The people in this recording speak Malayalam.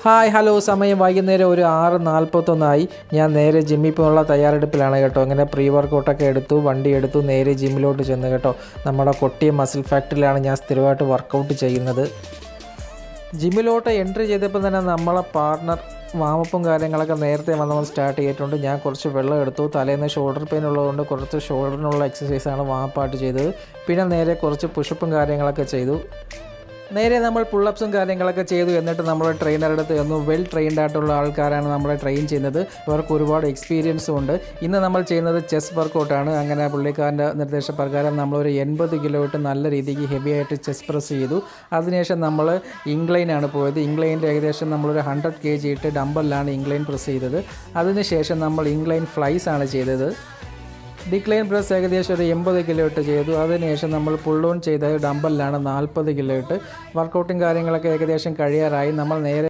ഹായ് ഹലോ സമയം വൈകുന്നേരം ഒരു 6:41 ഞാൻ നേരെ ജിമ്മിൽ പോകാനുള്ള തയ്യാറെടുപ്പിലാണ് കേട്ടോ. അങ്ങനെ പ്രീ വർക്കൗട്ടൊക്കെ എടുത്തു, വണ്ടി എടുത്തു, നേരെ ജിമ്മിലോട്ട് ചെന്ന് കേട്ടോ. നമ്മുടെ കൊട്ടിയം മസിൽ ഫാക്ടറിയിലാണ് ഞാൻ സ്ഥിരമായിട്ട് വർക്കൗട്ട് ചെയ്യുന്നത്. ജിമ്മിലോട്ട് എൻട്രി ചെയ്തപ്പോൾ തന്നെ നമ്മളെ പാർട്ട്ണർ വാമപ്പും കാര്യങ്ങളൊക്കെ നേരത്തെ നമ്മൾ സ്റ്റാർട്ട് ചെയ്തിട്ടുണ്ട്. ഞാൻ കുറച്ച് വെള്ളം എടുത്തു. തലേന്ന് ഷോൾഡർ പെയിൻ ഉള്ളതുകൊണ്ട് കുറച്ച് ഷോൾഡറിനുള്ള എക്സസൈസാണ് വാമപ്പായിട്ട് ചെയ്തത്. പിന്നെ നേരെ കുറച്ച് പുഷപ്പും കാര്യങ്ങളൊക്കെ ചെയ്തു. നേരെ നമ്മൾ പുള്ളപ്സും കാര്യങ്ങളൊക്കെ ചെയ്തു. എന്നിട്ട് നമ്മൾ ട്രെയിനറുടെ അടുത്ത് ചെന്നു. വെൽ ട്രെയിൻഡ് ആയിട്ടുള്ള ആൾക്കാരാണ് നമ്മളെ ട്രെയിൻ ചെയ്യുന്നത്. ഇവർക്ക് ഒരുപാട് എക്സ്പീരിയൻസും ഉണ്ട്. ഇന്ന് നമ്മൾ ചെയ്യുന്നത് ചെസ്റ്റ് വർക്കൗട്ടാണ്. അങ്ങനെ പുള്ളിക്കാരൻ്റെ നിർദ്ദേശപ്രകാരം നമ്മളൊരു 80 കിലോ ഇട്ട് നല്ല രീതിക്ക് ഹെവി ആയിട്ട് ചെസ്റ്റ് പ്രസ് ചെയ്തു. അതിനുശേഷം നമ്മൾ ഇൻക്ലൈനാണ് പോയത്. ഇൻക്ലൈനിൽ ഏകദേശം നമ്മളൊരു 100 kg ഇട്ട് ഡമ്പലിലാണ് ഇൻക്ലൈൻ പ്രസ് ചെയ്തത്. അതിനുശേഷം നമ്മൾ ഇൻക്ലൈൻ ഫ്ലൈസ് ആണ് ചെയ്തത്. ഡിക്ലൈൻ പ്രസ് ഏകദേശം ഒരു 80 കിലോ ഇട്ട് ചെയ്തു. അതിനുശേഷം നമ്മൾ പുൾ ഓൺ ചെയ്തത് ഡമ്പലിലാണ് 40 കിലോ ഇട്ട്. വർക്കൗട്ടും കാര്യങ്ങളൊക്കെ ഏകദേശം കഴിയാറായി. നമ്മൾ നേരെ